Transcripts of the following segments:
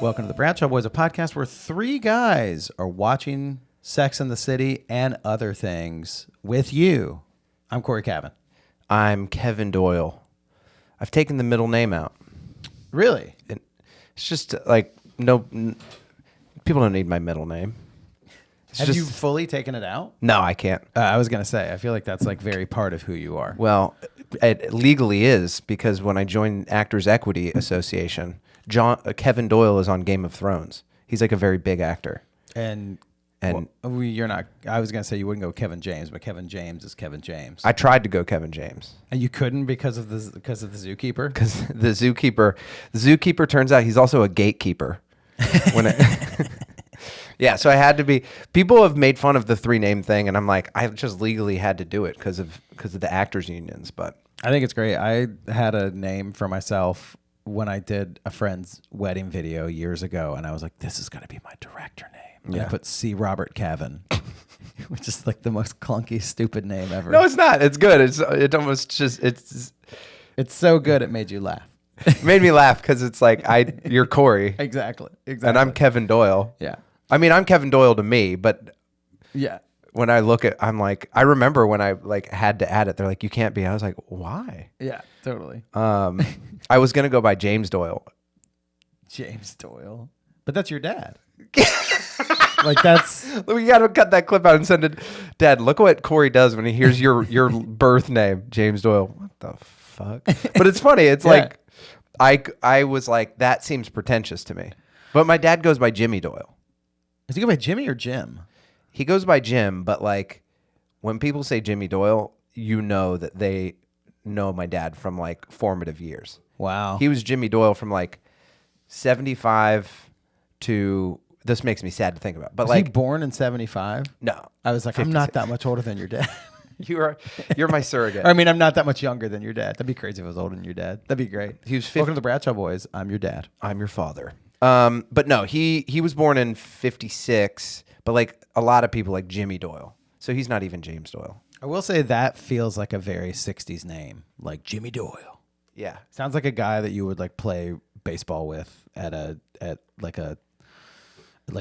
Welcome to the Bradshaw Boys, a podcast where three guys are watching Sex and the City and other things with you. I'm Corey Cavan. I'm Kevin Doyle. I've taken the middle name out. Really? It's just like people don't need my middle name. Have you fully taken it out? No, I can't. I was going to say, I feel like that's like very part of who you are. Well, it legally is because when I joined Actors Equity Association, Kevin Doyle is on Game of Thrones. He's like a very big actor. And you're not. I was going to say you wouldn't go Kevin James, but Kevin James is Kevin James. I tried to go Kevin James. And you couldn't because of the zookeeper? Because the zookeeper turns out he's also a gatekeeper. Yeah, so I had to be. People have made fun of the three name thing, and I'm like, I just legally had to do it because of the actors unions. But I think it's great. I had a name for myself when I did a friend's wedding video years ago, and I was like, this is going to be my director name. Yeah. I put C. Robert Cavan, which is like the most clunky, stupid name ever. No, it's not. It's good. It's so good it made you laugh. It made me laugh because it's like you're Corey. Exactly. And I'm Kevin Doyle. Yeah. I mean, I'm Kevin Doyle to me, but yeah. When I look at, I'm like, I remember when I like had to add it. They're like, you can't be. I was like, why? Yeah, totally. I was gonna go by James Doyle. James Doyle, but that's your dad. Like that's. We gotta cut that clip out and send it. Dad, look what Corey does when he hears your birth name, James Doyle. What the fuck? But it's funny. It's like, I was like, that seems pretentious to me. But my dad goes by Jimmy Doyle. Does he go by Jimmy or Jim? He goes by Jim, but like when people say Jimmy Doyle, you know that they know my dad from like formative years. Wow. He was Jimmy Doyle from like 75 to, this makes me sad to think about. But was like, he born in 75? No. I was like, 56. I'm not that much older than your dad. You're my surrogate. I mean, I'm not that much younger than your dad. That'd be crazy if I was older than your dad. That'd be great. He was Welcome to the Bradshaw Boys. I'm your dad. I'm your father. But no, he was born in 56, but like a lot of people like Jimmy Doyle. So he's not even James Doyle. I will say that feels like a very 60s name, like Jimmy Doyle. Yeah. Sounds like a guy that you would like play baseball with at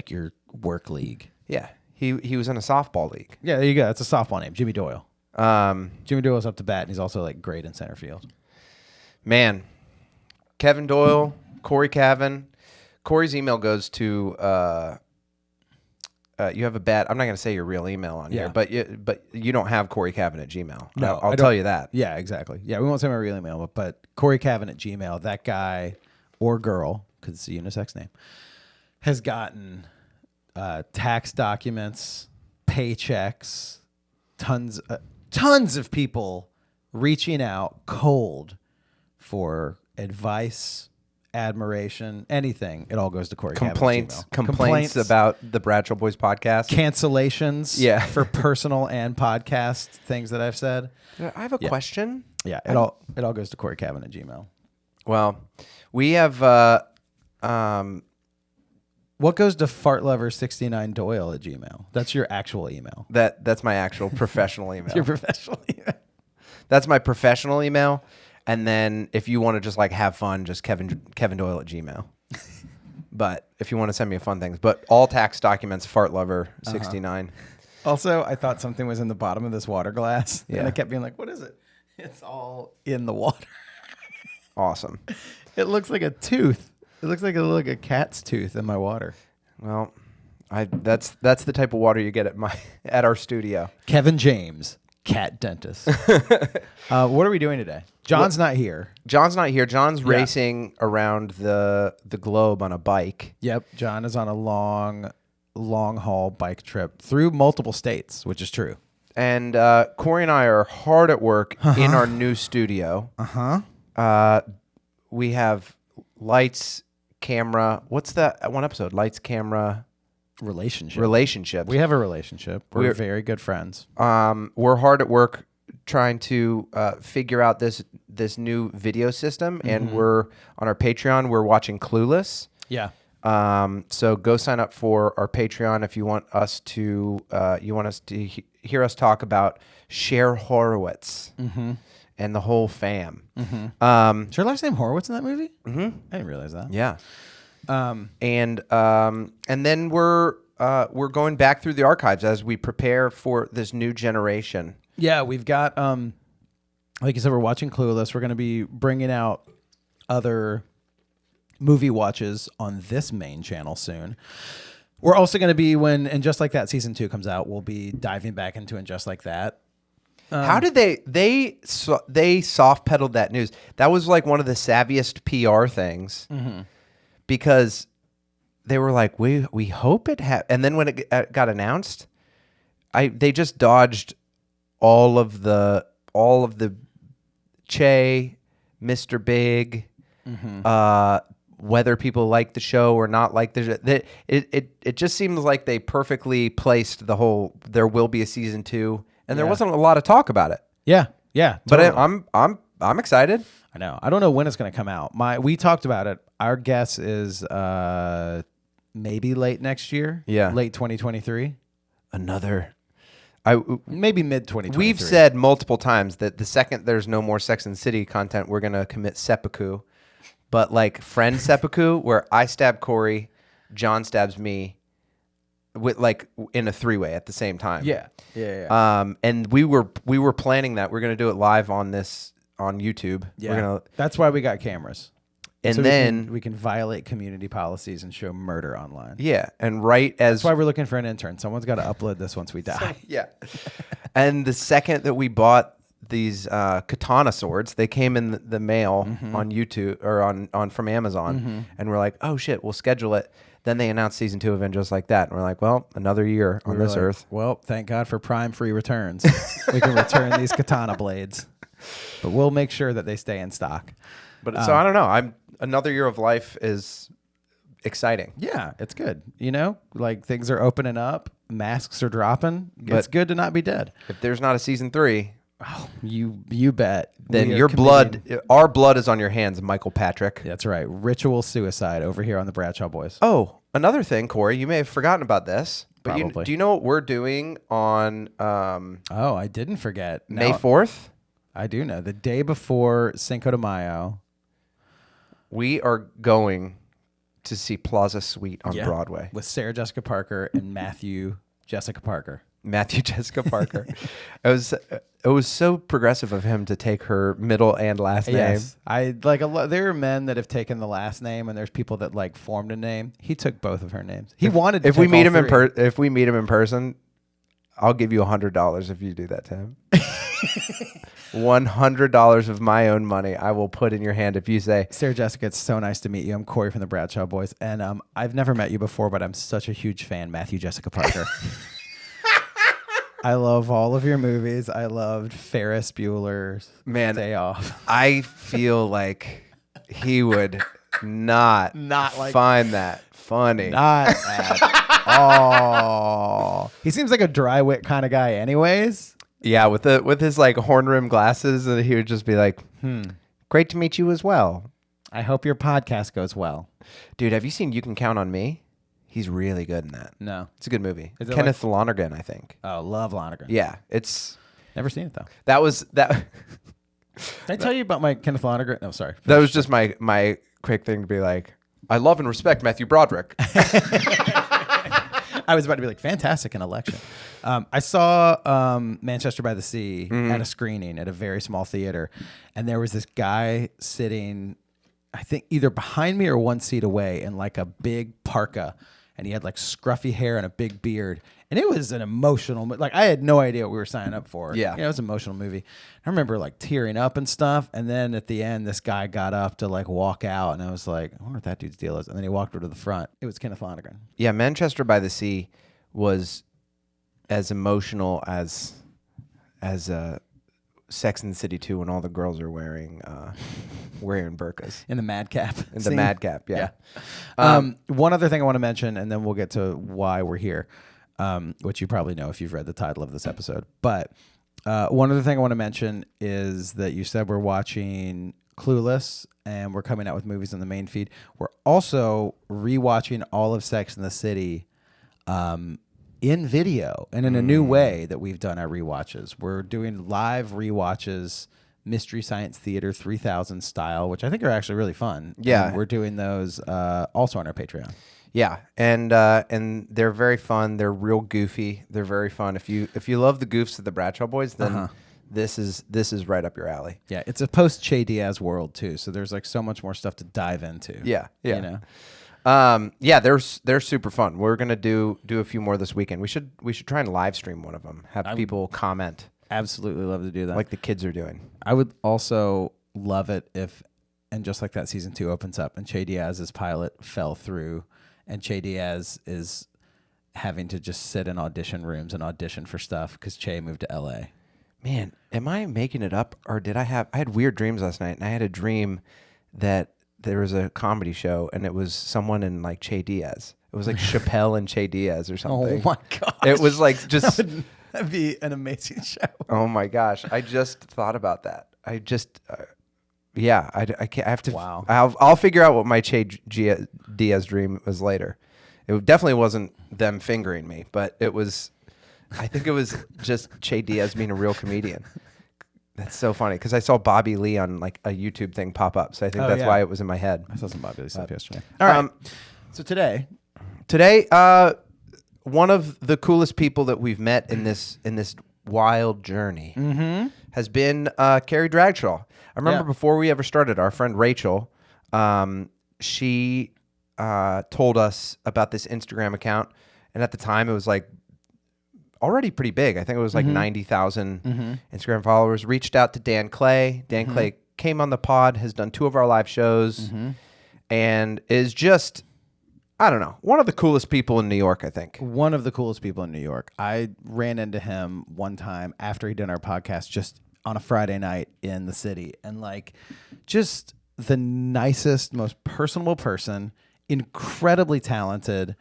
your work league. Yeah. He was in a softball league. Yeah, there you go. That's a softball name, Jimmy Doyle. Jimmy Doyle's up to bat, and he's also like great in center field. Man, Kevin Doyle, Corey Cavan. Corey's email goes to you have a bad. I'm not going to say your real email on here, but you don't have Corey Cavan at Gmail. No, I'll tell you that. Yeah, exactly. Yeah, we won't say my real email, but Corey Cavan at Gmail. That guy or girl, because it's a unisex name, has gotten tax documents, paychecks, tons of people reaching out cold for advice, admiration, anything. It all goes to Corey Complaints about the Bradshaw Boys podcast. Cancellations for personal and podcast things that I've said. I have a question. Yeah, it all goes to Corey Cavan at Gmail. Well, we have what goes to fartlover69 Doyle at Gmail? That's your actual email. That's my actual professional email. Your professional email. That's my professional email. And then if you want to just like have fun, just Kevin Doyle at Gmail. But if you want to send me fun things, but all tax documents, fartlover69. Also, I thought something was in the bottom of this water glass. Yeah. And I kept being like, what is it? It's all in the water. Awesome. It looks like a tooth. It looks like a cat's tooth in my water. Well, that's the type of water you get at our studio. Kevin James, cat dentist. What are we doing today? John's not here. John's racing around the globe on a bike. Yep. John is on a long haul bike trip through multiple states, which is true. And Corey and I are hard at work in our new studio. We have lights, camera. What's that one episode? Lights, camera, relationship. We have a relationship. We're very good friends. We're hard at work trying to figure out this new video system, and we're on our Patreon. We're watching Clueless. Yeah. So go sign up for our Patreon if you want us to hear us talk about Cher Horowitz and the whole fam. Is her last name Horowitz in that movie? I didn't realize that. Yeah. And then we're going back through the archives as we prepare for this new generation. Yeah, we've got like you said, we're watching Clueless. We're going to be bringing out other movie watches on this main channel soon. We're also going to be And Just Like That season 2 comes out, we'll be diving back into And Just Like That. How did they soft pedaled that news? That was like one of the savviest PR things, because they were like, we hope it and then when it got announced, they just dodged all of the Che, Mr. Big, whether people like the show or not like the show. It just seems like they perfectly placed the whole there will be a season 2. And there wasn't a lot of talk about it. Yeah. But Totally. I'm excited. I know. I don't know when it's going to come out. We talked about it. Our guess is maybe late next year. Yeah. Late 2023. Maybe mid 2023. We've said multiple times that the second there's no more Sex and the City content, we're going to commit seppuku. But like friend seppuku, where I stab Corey, John stabs me, with like in a 3-way at the same time. Yeah. And we were planning that we're going to do it live on YouTube. Yeah. That's why we got cameras. And so then we can violate community policies and show murder online. Yeah, and right as that's why we're looking for an intern. Someone's got to upload this once we die. Yeah. And the second that we bought these katana swords, they came in the mail on YouTube or on from Amazon, and we're like, oh shit, we'll schedule it. Then they announced season 2 of And Just Like That, and we're like, well, another year on this earth. Well, thank God for Prime free returns. We can return these katana blades, but we'll make sure that they stay in stock. But so I don't know. Another year of life is exciting. Yeah, it's good. Like things are opening up, masks are dropping. It's good to not be dead. If there's not a season 3, oh, you bet. Then our blood is on your hands, Michael Patrick. That's right. Ritual suicide over here on the Bradshaw Boys. Oh, another thing, Corey, you may have forgotten about this, but Probably. Do you know what we're doing on Oh, I didn't forget. May 4th? I do know. The day before Cinco de Mayo. We are going to see Plaza Suite on Broadway. With Sarah Jessica Parker and Matthew Jessica Parker. It was so progressive of him to take her middle and last name. Yes. There are men that have taken the last name, and there's people that like formed a name. He took both of her names. If we meet him in person, I'll give you $100 if you do that to him. $100 of my own money I will put in your hand if you say, Sarah Jessica, it's so nice to meet you. I'm Corey from the Bradshaw Boys, and I've never met you before, but I'm such a huge fan, Matthew Jessica Parker. I love all of your movies. I loved Ferris Bueller's Day Off. I feel like he would not find that funny. Not at all. He seems like a dry wit kind of guy anyways. Yeah, with his like horn rim glasses, and he would just be like, great to meet you as well. I hope your podcast goes well. Dude, have you seen You Can Count on Me? He's really good in that. No. It's a good movie. Kenneth Lonergan, I think. Oh, love Lonergan. Yeah, it's... Never seen it, though. That. Did I tell you about my Kenneth Lonergan? No, sorry. That was just my quick thing to be like, I love and respect Matthew Broderick. I was about to be like, fantastic in Election. I saw Manchester by the Sea at a screening at a very small theater, and there was this guy sitting, I think either behind me or one seat away in like a big parka, and he had like scruffy hair and a big beard, and it was an emotional, like I had no idea what we were signing up for. Yeah. It was an emotional movie. I remember like tearing up and stuff, and then at the end, this guy got up to like walk out, and I was like, I wonder what that dude's deal is, and then he walked over to the front. It was Kenneth Lonergan. Yeah, Manchester by the Sea was as emotional as Sex and the City 2 when all the girls are wearing burqas. In the madcap. In the madcap, yeah. One other thing I want to mention, and then we'll get to why we're here, which you probably know if you've read the title of this episode. But one other thing I want to mention is that you said we're watching Clueless, and we're coming out with movies on the main feed. We're also rewatching all of Sex and the City in video and in a new way that we've done our rewatches. We're doing live rewatches Mystery Science Theater 3000 style, which I think are actually really fun. Yeah. And we're doing those also on our Patreon. Yeah, and they're very fun. They're real goofy. They're very fun. If you love the goofs of the Bradshaw Boys, then this is right up your alley. Yeah, it's a post Che Diaz world too, so there's like so much more stuff to dive into. Yeah. You know? Yeah, they're super fun. We're gonna do a few more this weekend. We should try and live stream one of them. Have people comment. Absolutely love to do that. Like the kids are doing. I would also love it if, and just like that, season 2 opens up and Che Diaz's pilot fell through, and Che Diaz is having to just sit in audition rooms and audition for stuff because Che moved to L.A. Man, am I making it up, or I had weird dreams last night, and I had a dream that there was a comedy show, and it was someone in like Che Diaz. It was like Chappelle and Che Diaz or something. Oh my gosh. It was like just... That'd be an amazing show. Oh my gosh. I just thought about that. I just... I can't. I have to. Wow. I'll figure out what my Che Diaz dream was later. It definitely wasn't them fingering me, but it was. I think it was just Che Diaz being a real comedian. That's so funny because I saw Bobby Lee on like a YouTube thing pop up, so I think that's why it was in my head. I saw some Bobby Lee stuff yesterday. All right. So today, one of the coolest people that we've met in this wild journey has been Carrie Dragshaw. I remember before we ever started, our friend Rachel, she told us about this Instagram account, and at the time it was like already pretty big. I think it was like 90,000 Instagram followers. Reached out to Dan Clay. Dan Clay came on the pod, has done 2 of our live shows, and is just, I don't know, one of the coolest people in New York, I think. One of the coolest people in New York. I ran into him one time after he did our podcast just on a Friday night in the city, and like just the nicest, most personable person, incredibly talented,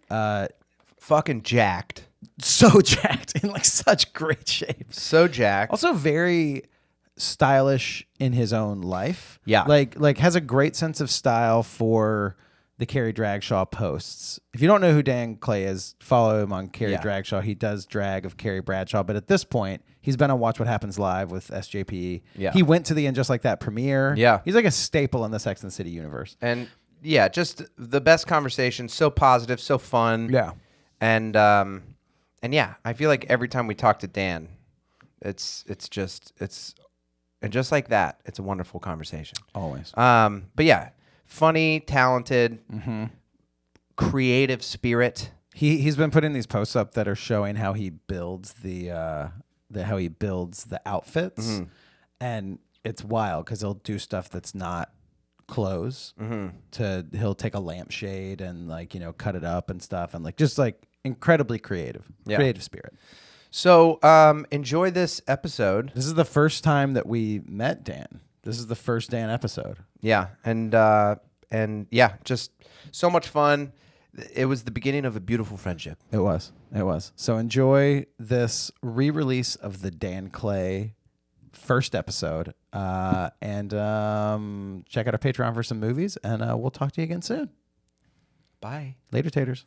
fucking jacked. So jacked, in like such great shape. So jacked. Also very stylish in his own life. Yeah. Like has a great sense of style for the Carrie Dragshaw posts. If you don't know who Dan Clay is, follow him on Carrie Dragshaw. He does drag of Carrie Bradshaw, but at this point, he's been on Watch What Happens Live with SJP. Yeah. He went to the And Just Like That premiere. Yeah. He's like a staple in the Sex and the City universe. And yeah, just the best conversation, so positive, so fun. Yeah. And yeah, I feel like every time we talk to Dan, it's and just like that, it's a wonderful conversation. Always. But yeah, funny, talented, creative spirit. He's been putting these posts up that are showing how he builds the outfits, and it's wild because he'll do stuff that's not clothes. He'll take a lampshade and like cut it up and stuff, and like just like incredibly creative spirit. So enjoy this episode. This is the first time that we met Dan. This is the first Dan episode. Yeah, and yeah, just so much fun. It was the beginning of a beautiful friendship. It was. So enjoy this re-release of the Dan Clay first episode, and check out our Patreon for some movies, and we'll talk to you again soon. Bye. Later, taters.